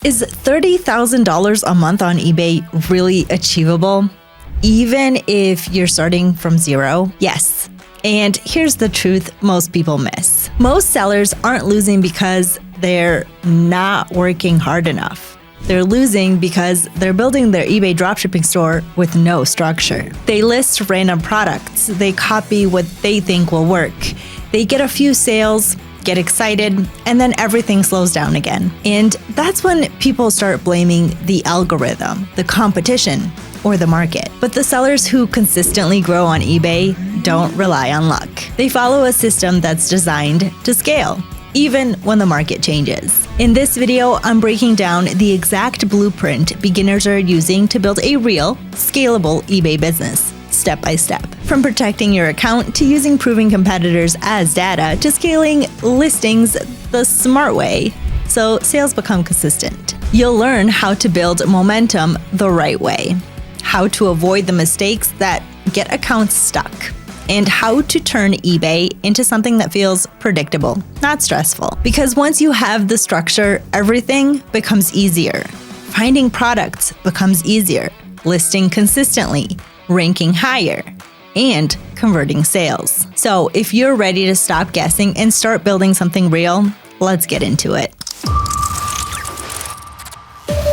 Is $30,000 a month on eBay really achievable, even if you're starting from zero? Yes. And here's the truth most people miss. Most sellers aren't losing because they're not working hard enough. They're losing because they're building their eBay dropshipping store with no structure. They list random products. They copy what they think will work. They get a few sales, get excited, and then everything slows down again. And that's when people start blaming the algorithm, the competition, or the market. But the sellers who consistently grow on eBay don't rely on luck. They follow a system that's designed to scale, even when the market changes. In this video, I'm breaking down the exact blueprint beginners are using to build a real, scalable eBay business, step by step. From protecting your account to using proven competitors as data to scaling listings the smart way so sales become consistent. You'll learn how to build momentum the right way, how to avoid the mistakes that get accounts stuck, and how to turn eBay into something that feels predictable, not stressful. Because once you have the structure, everything becomes easier. Finding products becomes easier, listing consistently, ranking higher, and converting sales. So if you're ready to stop guessing and start building something real, let's get into it.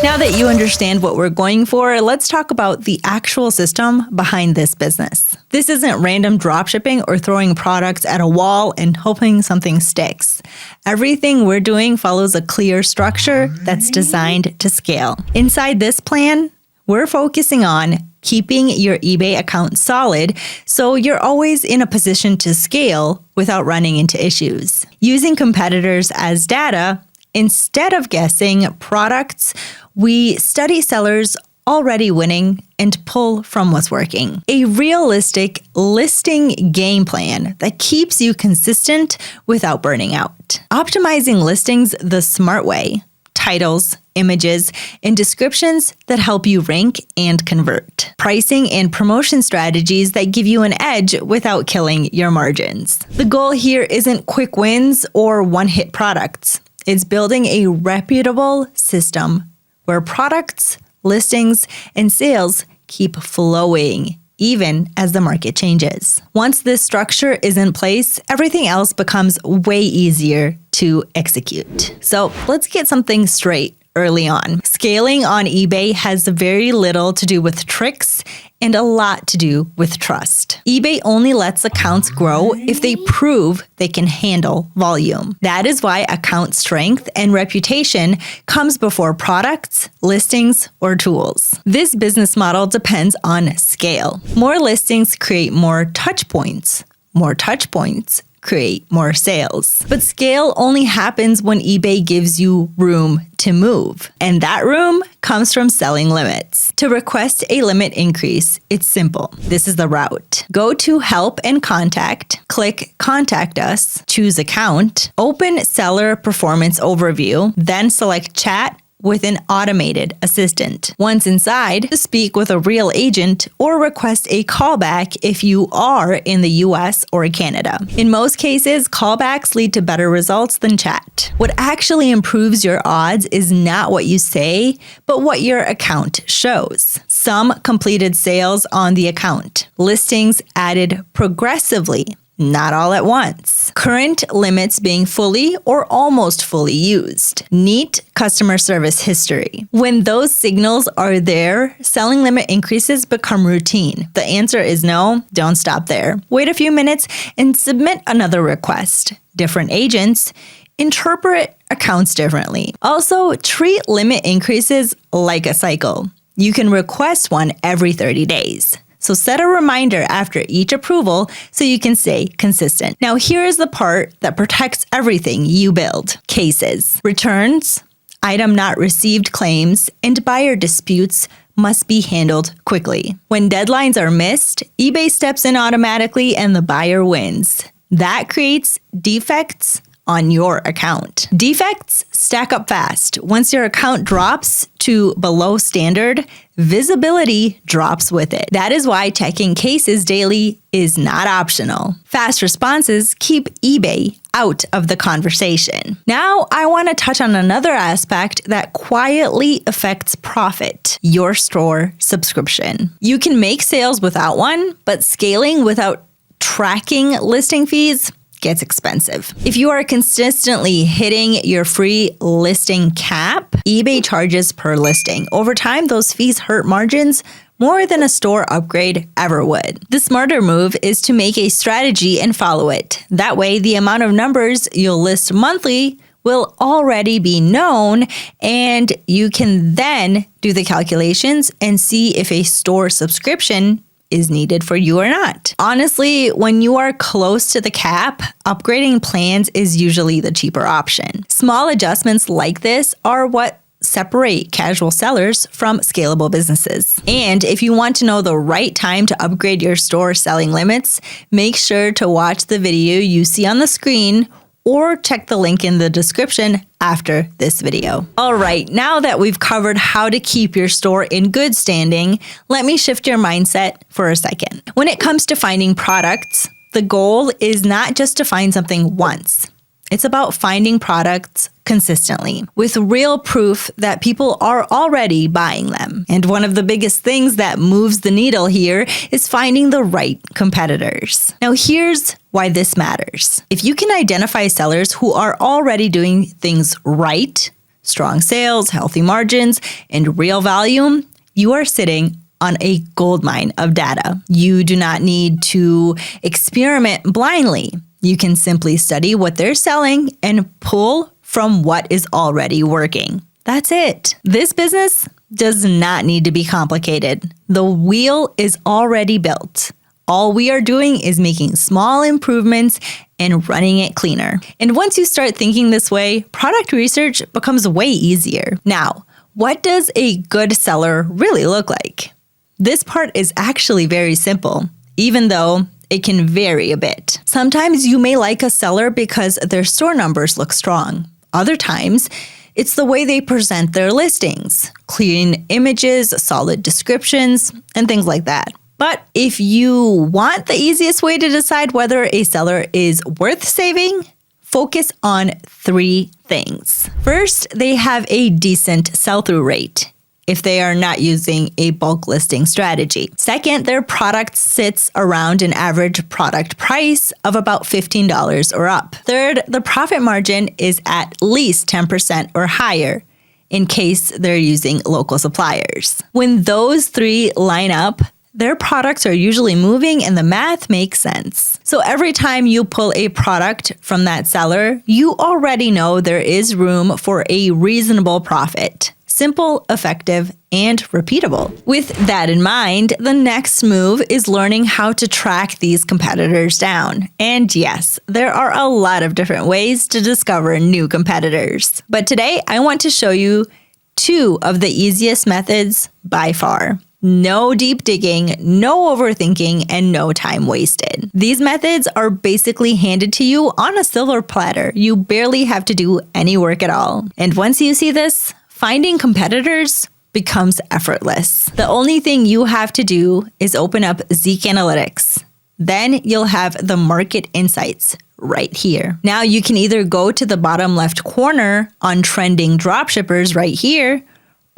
Now that you understand what we're going for, let's talk about the actual system behind this business. This isn't random dropshipping or throwing products at a wall and hoping something sticks. Everything we're doing follows a clear structure that's designed to scale. Inside this plan, we're focusing on keeping your eBay account solid so you're always in a position to scale without running into issues. Using competitors as data, instead of guessing products, we study sellers already winning and pull from what's working. A realistic listing game plan that keeps you consistent without burning out. Optimizing listings the smart way. Titles, images, and descriptions that help you rank and convert. Pricing and promotion strategies that give you an edge without killing your margins. The goal here isn't quick wins or one-hit products. It's building a reputable system where products, listings, and sales keep flowing, even as the market changes. Once this structure is in place, everything else becomes way easier to execute. So let's get something straight early on. Scaling on eBay has very little to do with tricks and a lot to do with trust. eBay only lets accounts grow if they prove they can handle volume. That is why account strength and reputation comes before products, listings, or tools. This business model depends on scale. More listings create more touch points. More touch points create more sales. But scale only happens when eBay gives you room to move. And that room comes from selling limits. To request a limit increase, it's simple. This is the route. Go to Help and Contact, click Contact Us, choose Account, open Seller Performance Overview, then select Chat with an automated assistant. Once inside, speak with a real agent or request a callback if you are in the US or Canada. In most cases, callbacks lead to better results than chat. What actually improves your odds is not what you say, but what your account shows. Some completed sales on the account. Listings added progressively, not all at once. Current limits being fully or almost fully used. Neat customer service history. When those signals are there, selling limit increases become routine. The answer is no, don't stop there. Wait a few minutes and submit another request. Different agents interpret accounts differently. Also, treat limit increases like a cycle. You can request one every 30 days. So set a reminder after each approval so you can stay consistent. Now here is the part that protects everything you build. Cases, returns, item not received claims, and buyer disputes must be handled quickly. When deadlines are missed, eBay steps in automatically and the buyer wins. That creates defects on your account. Defects stack up fast. Once your account drops to below standard, visibility drops with it. That is why checking cases daily is not optional. Fast responses keep eBay out of the conversation. Now, I want to touch on another aspect that quietly affects profit: your store subscription. You can make sales without one, but scaling without tracking listing fees gets expensive. If you are consistently hitting your free listing cap, eBay charges per listing. Over time, those fees hurt margins more than a store upgrade ever would. The smarter move is to make a strategy and follow it. That way, the amount of numbers you'll list monthly will already be known, and you can then do the calculations and see if a store subscription is needed for you or not. Honestly, when you are close to the cap, upgrading plans is usually the cheaper option. Small adjustments like this are what separate casual sellers from scalable businesses. And if you want to know the right time to upgrade your store selling limits, make sure to watch the video you see on the screen or check the link in the description after this video. All right, now that we've covered how to keep your store in good standing, let me shift your mindset for a second. When it comes to finding products, the goal is not just to find something once. It's about finding products consistently with real proof that people are already buying them. And one of the biggest things that moves the needle here is finding the right competitors. Now, here's why this matters. If you can identify sellers who are already doing things right, strong sales, healthy margins, and real volume, you are sitting on a goldmine of data. You do not need to experiment blindly. You can simply study what they're selling and pull from what is already working. That's it. This business does not need to be complicated. The wheel is already built. All we are doing is making small improvements and running it cleaner. And once you start thinking this way, product research becomes way easier. Now, what does a good seller really look like? This part is actually very simple, even though it can vary a bit. Sometimes you may like a seller because their store numbers look strong. Other times, it's the way they present their listings, clean images, solid descriptions, and things like that. But if you want the easiest way to decide whether a seller is worth saving, focus on 3 things. First, they have a decent sell-through rate if they are not using a bulk listing strategy. Second, their product sits around an average product price of about $15 or up. Third, the profit margin is at least 10% or higher in case they're using local suppliers. When those 3 line up, their products are usually moving and the math makes sense. So every time you pull a product from that seller, you already know there is room for a reasonable profit. Simple, effective, and repeatable. With that in mind, the next move is learning how to track these competitors down. And yes, there are a lot of different ways to discover new competitors. But today, I want to show you 2 of the easiest methods by far. No deep digging, no overthinking, and no time wasted. These methods are basically handed to you on a silver platter. You barely have to do any work at all. And once you see this, finding competitors becomes effortless. The only thing you have to do is open up Zeek Analytics. Then you'll have the market insights right here. Now you can either go to the bottom left corner on trending dropshippers right here,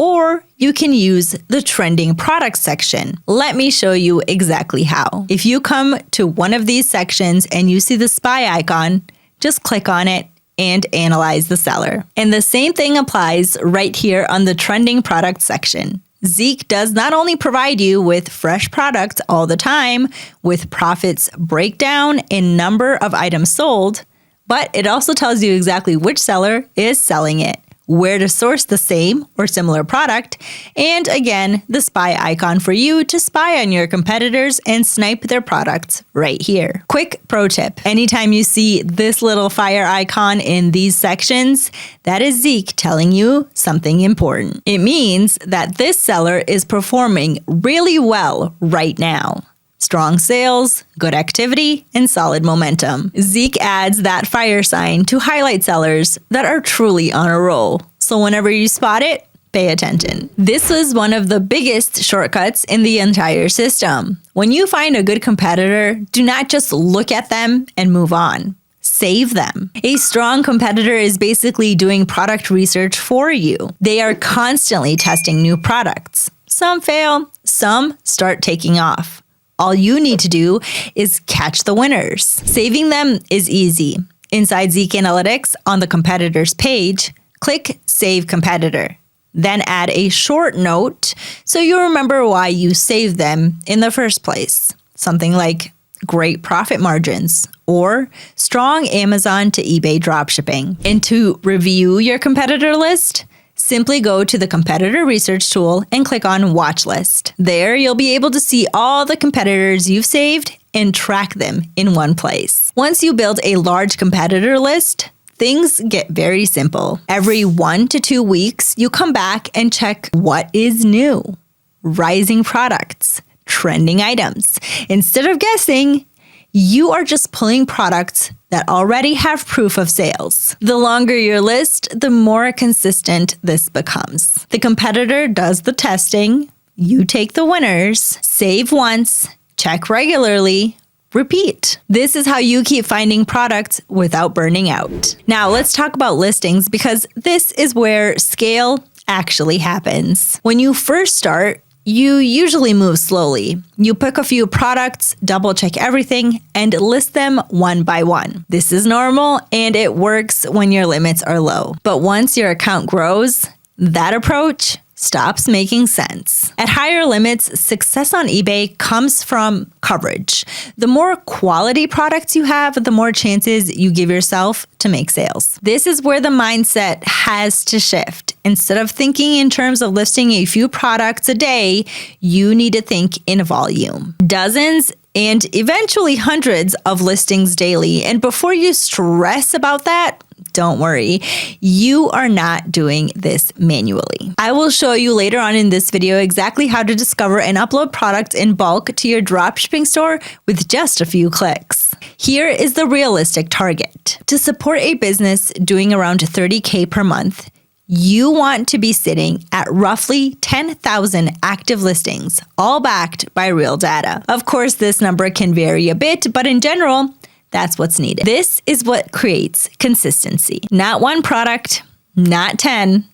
or you can use the trending products section. Let me show you exactly how. If you come to one of these sections and you see the spy icon, just click on it and analyze the seller. And the same thing applies right here on the trending product section. Zeek does not only provide you with fresh products all the time with profits breakdown and number of items sold, but it also tells you exactly which seller is selling it, where to source the same or similar product, and again, the spy icon for you to spy on your competitors and snipe their products right here. Quick pro tip, anytime you see this little fire icon in these sections, that is Zeek telling you something important. It means that this seller is performing really well right now. Strong sales, good activity, and solid momentum. Zeek adds that fire sign to highlight sellers that are truly on a roll. So whenever you spot it, pay attention. This is one of the biggest shortcuts in the entire system. When you find a good competitor, do not just look at them and move on. save them. A strong competitor is basically doing product research for you. They are constantly testing new products. Some fail, some start taking off. All you need to do is catch the winners. Saving them is easy. Inside Zeek Analytics, on the competitors page, click Save Competitor. Then add a short note so you remember why you saved them in the first place. Something like great profit margins or strong Amazon to eBay dropshipping. And to review your competitor list, simply go to the competitor research tool and click on Watch List. There, you'll be able to see all the competitors you've saved and track them in one place. Once you build a large competitor list, things get very simple. Every 1 to 2 weeks, you come back and check what is new. Rising products, trending items. Instead of guessing, you are just pulling products that already have proof of sales. The longer your list, the more consistent this becomes. The competitor does the testing, you take the winners, save once, check regularly, repeat. This is how you keep finding products without burning out. Now let's talk about listings because this is where scale actually happens. When you first start, you usually move slowly. You pick a few products, double check everything, and list them one by one. This is normal and it works when your limits are low. But once your account grows, that approach stops making sense. At higher limits, success on eBay comes from coverage. The more quality products you have, the more chances you give yourself to make sales. This is where the mindset has to shift. Instead of thinking in terms of listing a few products a day, you need to think in volume. Dozens and eventually hundreds of listings daily. And before you stress about that, don't worry, you are not doing this manually. I will show you later on in this video exactly how to discover and upload products in bulk to your dropshipping store with just a few clicks. Here is the realistic target. To support a business doing around $30K per month, you want to be sitting at roughly 10,000 active listings, all backed by real data. Of course, this number can vary a bit, but in general, that's what's needed. This is what creates consistency. Not one product, not 10,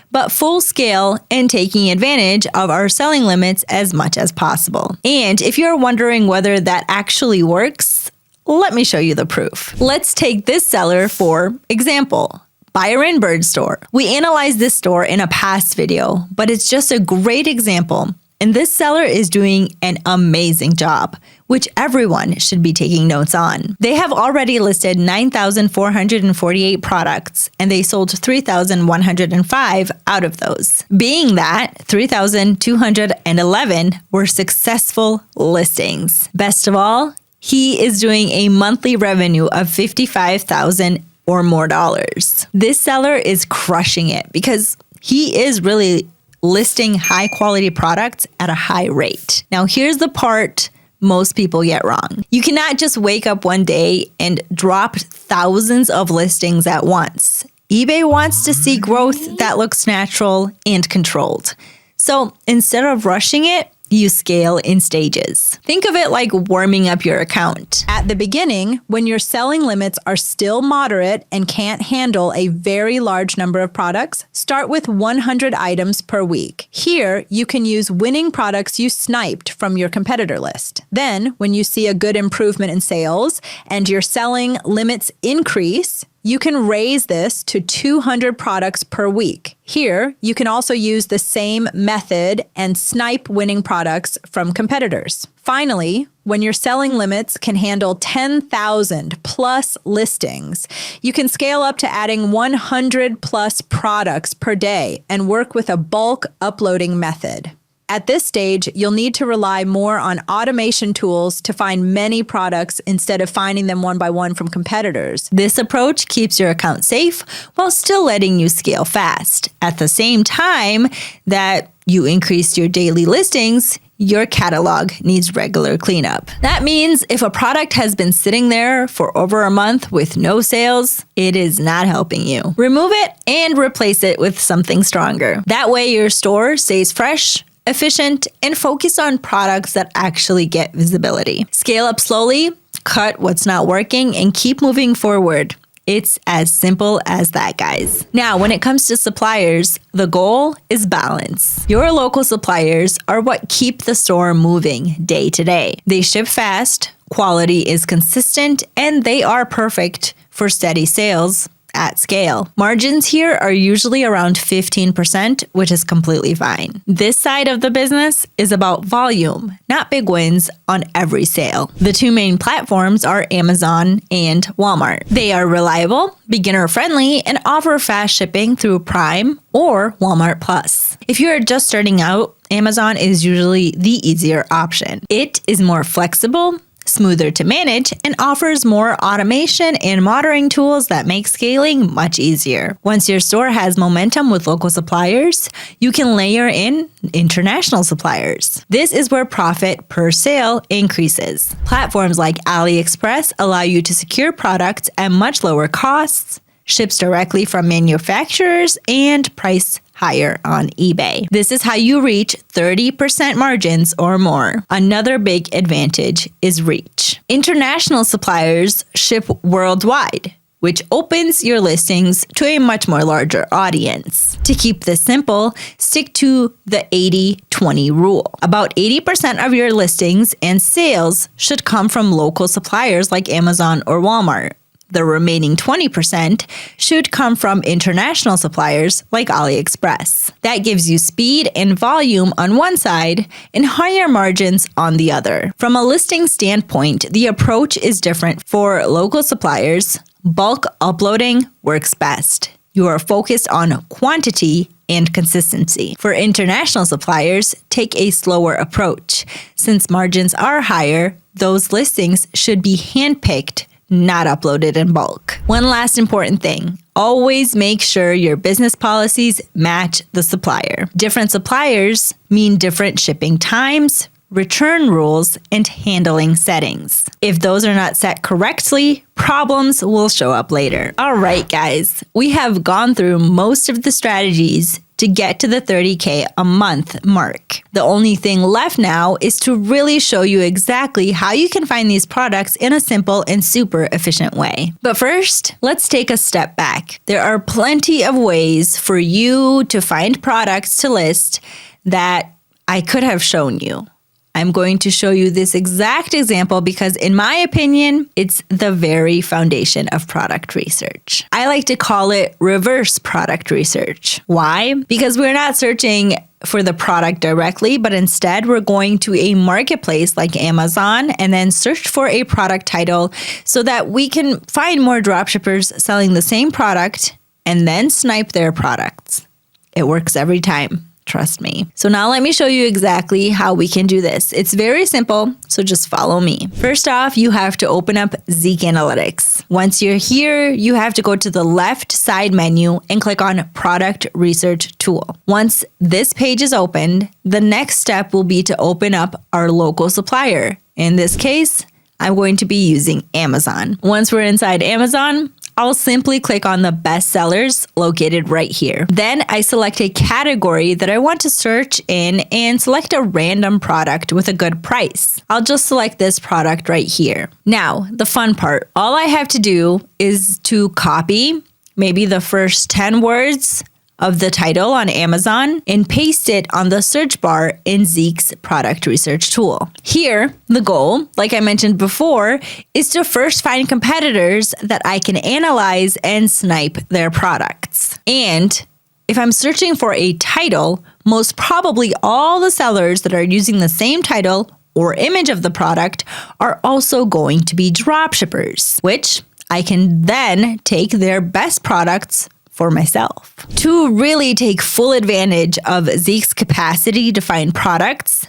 but full scale and taking advantage of our selling limits as much as possible. And if you're wondering whether that actually works, let me show you the proof. Let's take this seller for example. Byron Bird Store. We analyzed this store in a past video, but it's just a great example. And this seller is doing an amazing job, which everyone should be taking notes on. They have already listed 9,448 products, and they sold 3,105 out of those, being that 3,211 were successful listings. Best of all, he is doing a monthly revenue of $55,000 or more dollars. This seller is crushing it because he is really listing high quality products at a high rate. Now, here's the part most people get wrong. You cannot just wake up one day and drop thousands of listings at once. eBay wants to see growth that looks natural and controlled. So instead of rushing it, you scale in stages. Think of it like warming up your account. At the beginning, when your selling limits are still moderate and can't handle a very large number of products, start with 100 items per week. Here, you can use winning products you sniped from your competitor list. Then, when you see a good improvement in sales and your selling limits increase, you can raise this to 200 products per week. Here, you can also use the same method and snipe winning products from competitors. Finally, when your selling limits can handle 10,000 plus listings, you can scale up to adding 100 plus products per day and work with a bulk uploading method. At this stage, you'll need to rely more on automation tools to find many products instead of finding them one by one from competitors. This approach keeps your account safe while still letting you scale fast. At the same time that you increase your daily listings, your catalog needs regular cleanup. That means if a product has been sitting there for over a month with no sales, it is not helping you. Remove it and replace it with something stronger. That way your store stays fresh, efficient, and focused on products that actually get visibility. Scale up slowly, cut what's not working, and keep moving forward. It's as simple as that, guys. Now, when it comes to suppliers, the goal is balance. Your local suppliers are what keep the store moving day to day. They ship fast, quality is consistent, and they are perfect for steady sales at scale. Margins here are usually around 15%, which is completely fine. This side of the business is about volume, not big wins on every sale. The two main platforms are Amazon and Walmart. They are reliable, beginner-friendly, and offer fast shipping through Prime or Walmart Plus. If you are just starting out, Amazon is usually the easier option. It is more flexible, smoother to manage, and offers more automation and monitoring tools that make scaling much easier. Once your store has momentum with local suppliers, you can layer in international suppliers. This is where profit per sale increases. Platforms like AliExpress allow you to secure products at much lower costs, ships directly from manufacturers, and price higher on eBay. This is how you reach 30% margins or more. Another big advantage is reach. International suppliers ship worldwide, which opens your listings to a much more larger audience. To keep this simple, stick to the 80-20 rule. About 80% of your listings and sales should come from local suppliers like Amazon or Walmart. The remaining 20% should come from international suppliers like AliExpress. That gives you speed and volume on one side and higher margins on the other. From a listing standpoint, the approach is different. For local suppliers, bulk uploading works best. You are focused on quantity and consistency. For international suppliers, take a slower approach. Since margins are higher, those listings should be handpicked, not uploaded in bulk. One last important thing, always make sure your business policies match the supplier. Different suppliers mean different shipping times, return rules, and handling settings. If those are not set correctly, problems will show up later. All right, guys, we have gone through most of the strategies to get to the 30K a month mark. The only thing left now is to really show you exactly how you can find these products in a simple and super efficient way. But first, let's take a step back. There are plenty of ways for you to find products to list that I could have shown you. I'm going to show you this exact example because, in my opinion, it's the very foundation of product research. I like to call it reverse product research. Why? Because we're not searching for the product directly, but instead we're going to a marketplace like Amazon and then search for a product title so that we can find more dropshippers selling the same product and then snipe their products. It works every time. Trust me. So now let me show you exactly how we can do this. It's very simple, so just follow me. First off, you have to open up Zeek Analytics. Once you're here, you have to go to the left side menu and click on Product Research Tool. Once this page is opened, the next step will be to open up our local supplier. In this case, I'm going to be using Amazon. Once we're inside Amazon, I'll simply click on the best sellers located right here. Then I select a category that I want to search in and select a random product with a good price. I'll just select this product right here. Now, the fun part. All I have to do is to copy maybe the first 10 words of the title on Amazon and paste it on the search bar in Zeek's product research tool. Here, the goal, like I mentioned before, is to first find competitors that I can analyze and snipe their products. And if I'm searching for a title, most probably all the sellers that are using the same title or image of the product are also going to be dropshippers, which I can then take their best products for myself. To really take full advantage of Zeek's capacity to find products,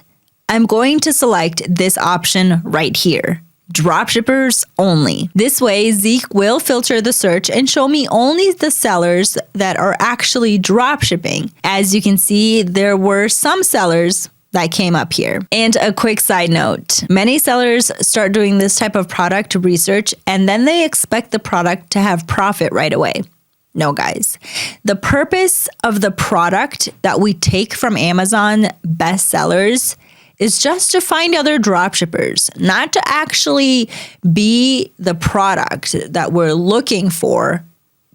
I'm going to select this option right here, Dropshippers Only. This way, Zeek will filter the search and show me only the sellers that are actually dropshipping. As you can see, there were some sellers that came up here. And a quick side note, many sellers start doing this type of product research and then they expect the product to have profit right away. No, guys. The purpose of the product that we take from Amazon bestsellers is just to find other dropshippers, not to actually be the product that we're looking for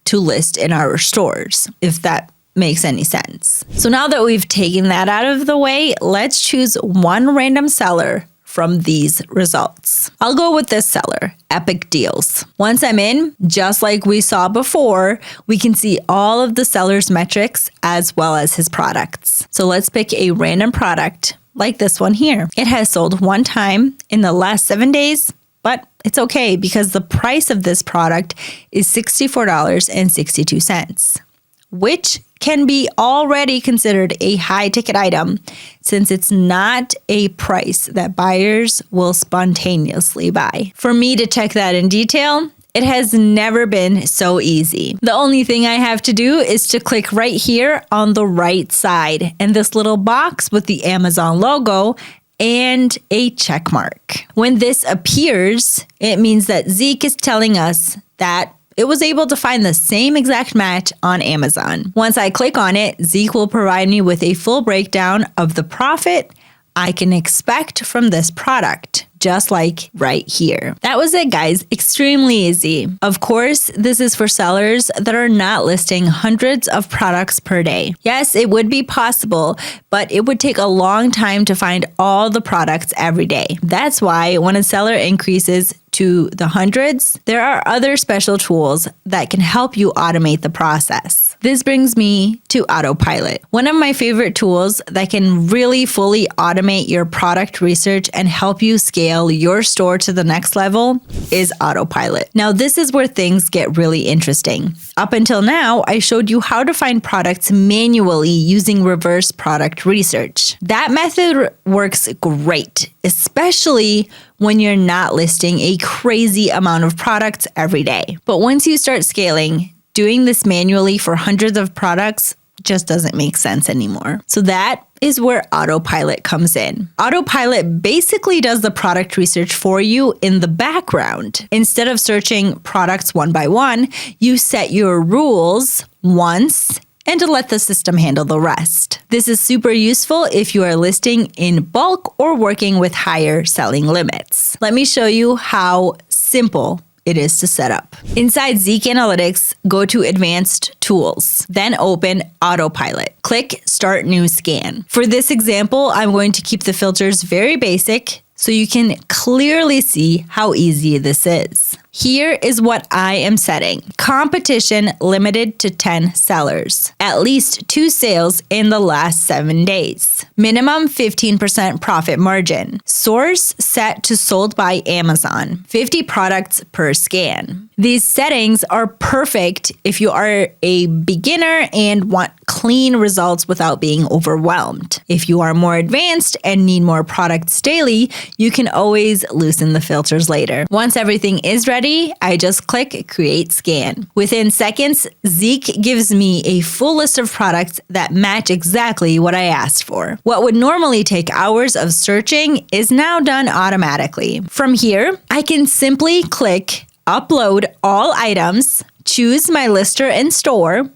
to list in our stores, if that makes any sense. So now that we've taken that out of the way, let's choose one random seller from these results. I'll go with this seller, Epic Deals. Once I'm in, just like we saw before, we can see all of the seller's metrics as well as his products. So let's pick a random product like this one here. It has sold one time in the last 7 days, but it's okay because the price of this product is $64.62, which can be already considered a high ticket item since it's not a price that buyers will spontaneously buy. For me to check that in detail, it has never been so easy. The only thing I have to do is to click right here on the right side and this little box with the Amazon logo and a check mark. When this appears, it means that Zeke is telling us that it was able to find the same exact match on Amazon. Once I click on it, Zeke will provide me with a full breakdown of the profit I can expect from this product, just like right here. That was it, guys. Extremely easy. Of course, this is for sellers that are not listing hundreds of products per day. Yes, it would be possible, but it would take a long time to find all the products every day. That's why when a seller increases to the hundreds, there are other special tools that can help you automate the process. This brings me to Autopilot. One of my favorite tools that can really fully automate your product research and help you scale your store to the next level is Autopilot. Now, this is where things get really interesting. Up until now, I showed you how to find products manually using reverse product research. That method works great, especially when you're not listing a crazy amount of products every day. But once you start scaling, doing this manually for hundreds of products just doesn't make sense anymore. So that is where Autopilot comes in. Autopilot basically does the product research for you in the background. Instead of searching products one by one, you set your rules once and to let the system handle the rest. This is super useful if you are listing in bulk or working with higher selling limits. Let me show you how simple it is to set up. Inside Zeek Analytics, go to Advanced Tools, then open Autopilot. Click Start New Scan. For this example, I'm going to keep the filters very basic so you can clearly see how easy this is. Here is what I am setting. Competition limited to 10 sellers. At least 2 sales in the last 7 days. Minimum 15% profit margin. Source set to sold by Amazon. 50 products per scan. These settings are perfect if you are a beginner and want clean results without being overwhelmed. If you are more advanced and need more products daily, you can always loosen the filters later. Once everything is ready, I just click Create Scan. Within seconds, Zeke gives me a full list of products that match exactly what I asked for. What would normally take hours of searching is now done automatically. From here, I can simply click Upload All Items, choose my lister and store,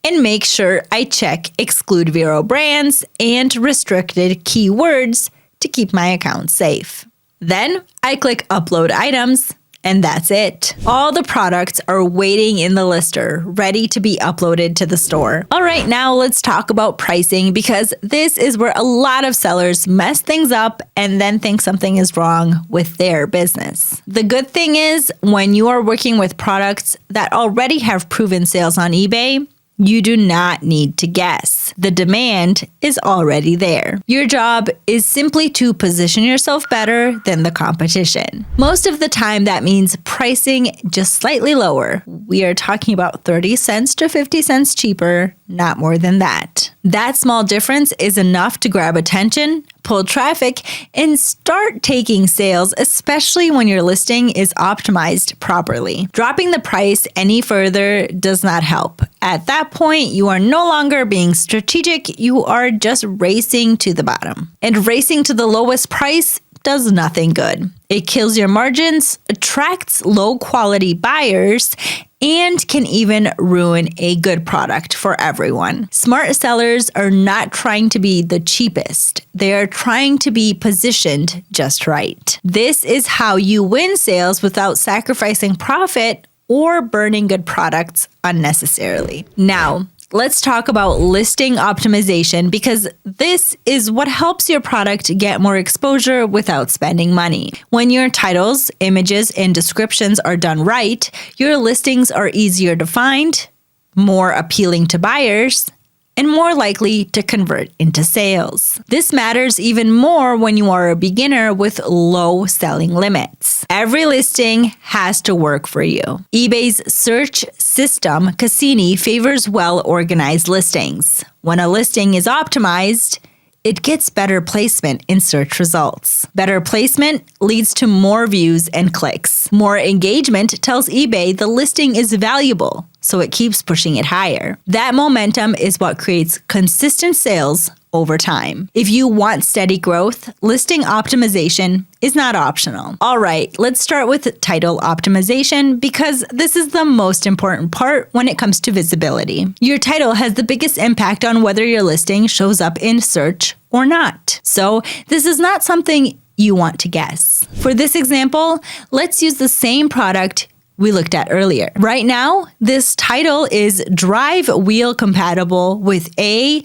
and make sure I check Exclude Vero Brands and Restricted Keywords to keep my account safe. Then I click Upload Items, and that's it. All the products are waiting in the lister, ready to be uploaded to the store. All right, now let's talk about pricing because this is where a lot of sellers mess things up and then think something is wrong with their business. The good thing is when you are working with products that already have proven sales on eBay, you do not need to guess. The demand is already there. Your job is simply to position yourself better than the competition. Most of the time, that means pricing just slightly lower. We are talking about 30 cents to 50 cents cheaper, not more than that. That small difference is enough to grab attention, pull traffic, and start taking sales, especially when your listing is optimized properly. Dropping the price any further does not help. At that point, you are no longer being strategic, you are just racing to the bottom. And racing to the lowest price does nothing good. It kills your margins, attracts low quality buyers, and can even ruin a good product for everyone. Smart sellers are not trying to be the cheapest. They are trying to be positioned just right. This is how you win sales without sacrificing profit or burning good products unnecessarily. Now, let's talk about listing optimization, because this is what helps your product get more exposure without spending money. When your titles, images, and descriptions are done right, your listings are easier to find, more appealing to buyers, and more likely to convert into sales. This matters even more when you are a beginner with low selling limits. Every listing has to work for you. eBay's search system, Cassini, favors well-organized listings. When a listing is optimized, it gets better placement in search results. Better placement leads to more views and clicks. More engagement tells eBay the listing is valuable, so it keeps pushing it higher. That momentum is what creates consistent sales over time. If you want steady growth, listing optimization is not optional. All right, let's start with title optimization, because this is the most important part when it comes to visibility. Your title has the biggest impact on whether your listing shows up in search or not. So this is not something you want to guess. For this example, let's use the same product we looked at earlier. Right now, this title is drive wheel compatible with a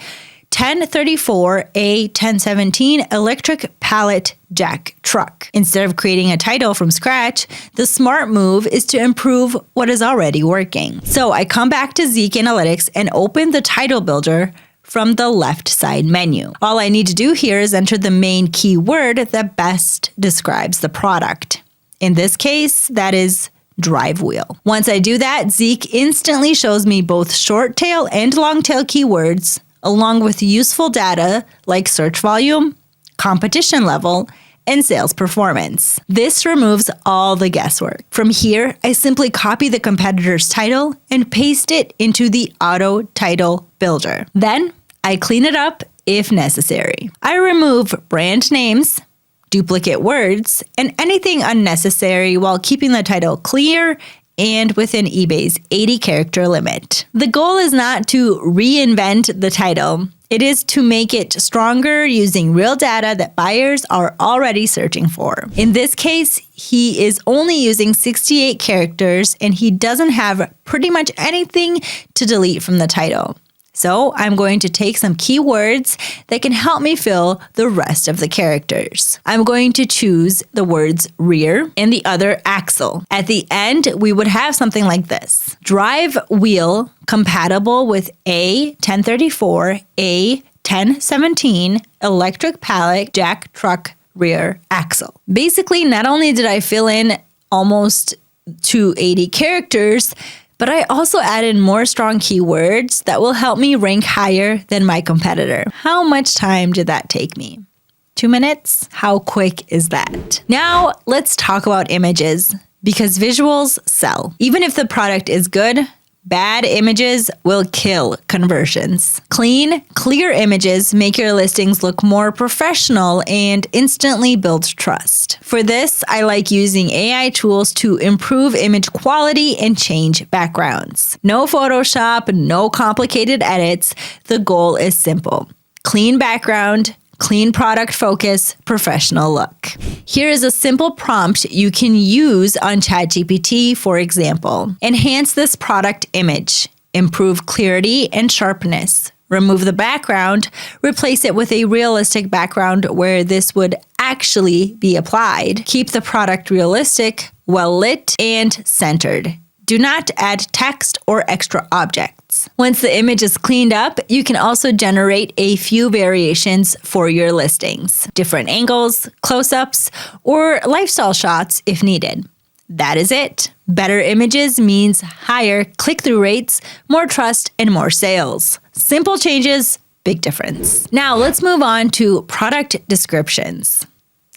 1034 A1017 electric pallet jack truck. Instead of creating a title from scratch, the smart move is to improve what is already working. So I come back to Zeek Analytics and open the title builder from the left side menu. All I need to do here is enter the main keyword that best describes the product. In this case, that is drive wheel. Once I do that, Zeek instantly shows me both short tail and long tail keywords, along with useful data like search volume, competition level, and sales performance. This removes all the guesswork. From here, I simply copy the competitor's title and paste it into the auto title builder. Then I clean it up if necessary. I remove brand names, duplicate words, and anything unnecessary while keeping the title clear and within eBay's 80-character limit. The goal is not to reinvent the title. It is to make it stronger using real data that buyers are already searching for. In this case, he is only using 68 characters and he doesn't have pretty much anything to delete from the title. So I'm going to take some keywords that can help me fill the rest of the characters. I'm going to choose the words rear and the other axle. At the end, we would have something like this. Drive wheel compatible with a 1034, a 1017 electric pallet jack truck rear axle. Basically, not only did I fill in almost 280 characters, but I also added more strong keywords that will help me rank higher than my competitor. How much time did that take me? 2 minutes? How quick is that? Now let's talk about images, because visuals sell. Even if the product is good, bad images will kill conversions. Clean, clear images make your listings look more professional and instantly build trust. For this, I like using AI tools to improve image quality and change backgrounds. No Photoshop, no complicated edits. The goal is simple. Clean background, clean product focus, professional look. Here is a simple prompt you can use on ChatGPT, for example. Enhance this product image. Improve clarity and sharpness. Remove the background. Replace it with a realistic background where this would actually be applied. Keep the product realistic, well lit, and centered. Do not add text or extra objects. Once the image is cleaned up, you can also generate a few variations for your listings. Different angles, close-ups, or lifestyle shots if needed. That is it. Better images means higher click-through rates, more trust, and more sales. Simple changes, big difference. Now let's move on to product descriptions.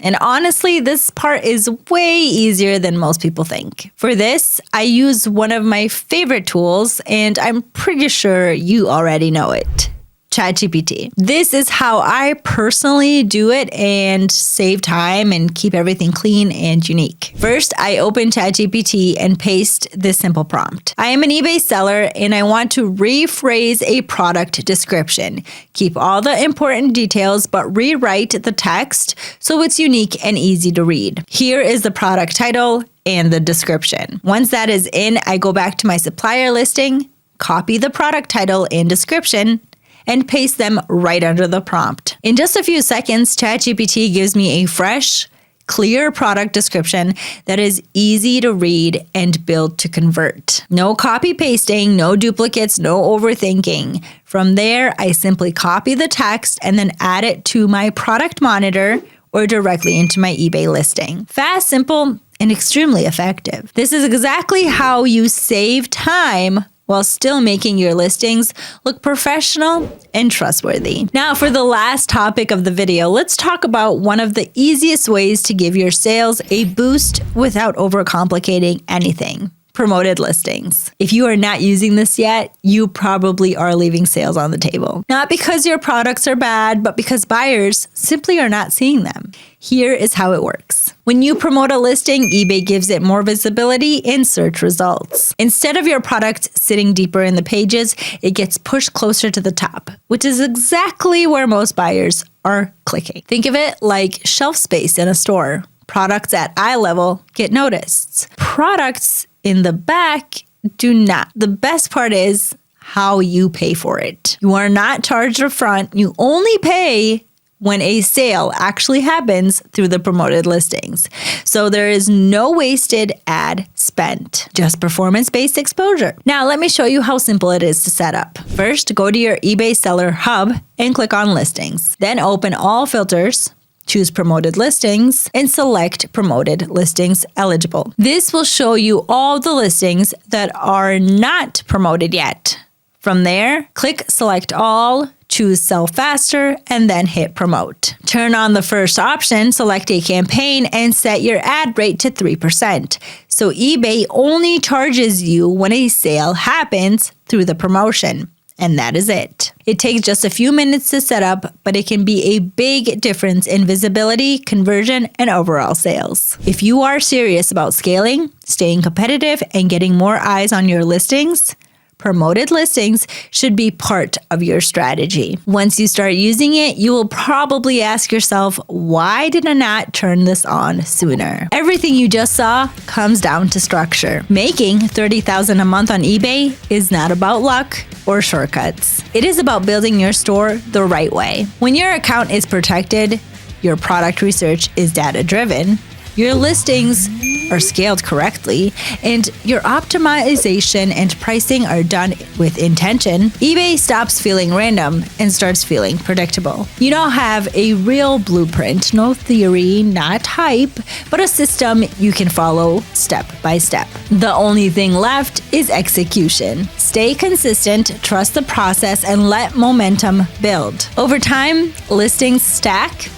And honestly, this part is way easier than most people think. For this, I use one of my favorite tools, and I'm pretty sure you already know it. ChatGPT. This is how I personally do it and save time and keep everything clean and unique. First, I open ChatGPT and paste this simple prompt. I am an eBay seller and I want to rephrase a product description. Keep all the important details, but rewrite the text so it's unique and easy to read. Here is the product title and the description. Once that is in, I go back to my supplier listing, copy the product title and description, and paste them right under the prompt. In just a few seconds, ChatGPT gives me a fresh, clear product description that is easy to read and built to convert. No copy pasting, no duplicates, no overthinking. From there, I simply copy the text and then add it to my product monitor or directly into my eBay listing. Fast, simple, and extremely effective. This is exactly how you save time while still making your listings look professional and trustworthy. Now, for the last topic of the video, let's talk about one of the easiest ways to give your sales a boost without overcomplicating anything. Promoted listings. If you are not using this yet, you probably are leaving sales on the table. Not because your products are bad, but because buyers simply are not seeing them. Here is how it works. When you promote a listing, eBay gives it more visibility in search results. Instead of your product sitting deeper in the pages, it gets pushed closer to the top, which is exactly where most buyers are clicking. Think of it like shelf space in a store. Products at eye level get noticed. Products in the back do not. The best part is how you pay for it. You are not charged up front. You only pay when a sale actually happens through the promoted listings. So there is no wasted ad spent, just performance-based exposure. Now let me show you how simple it is to set up. First, go to your eBay Seller Hub and click on Listings. Then open all filters, choose Promoted Listings, and select Promoted Listings Eligible. This will show you all the listings that are not promoted yet. From there, click Select All, choose Sell Faster, and then hit Promote. Turn on the first option, select a campaign, and set your ad rate to 3%. So eBay only charges you when a sale happens through the promotion. And that is it. It takes just a few minutes to set up, but it can be a big difference in visibility, conversion, and overall sales. If you are serious about scaling, staying competitive, and getting more eyes on your listings, promoted listings should be part of your strategy. Once you start using it, you will probably ask yourself, why did I not turn this on sooner? Everything you just saw comes down to structure. Making $30,000 a month on eBay is not about luck or shortcuts. It is about building your store the right way. When your account is protected, your product research is data-driven, your listings are scaled correctly, and your optimization and pricing are done with intention, eBay stops feeling random and starts feeling predictable. You now have a real blueprint, no theory, not hype, but a system you can follow step by step. The only thing left is execution. Stay consistent, trust the process, and let momentum build. Over time, listings stack,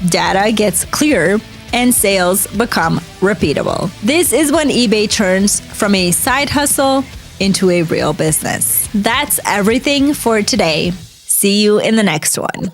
data gets clearer, and sales become repeatable. This is when eBay turns from a side hustle into a real business. That's everything for today. See you in the next one.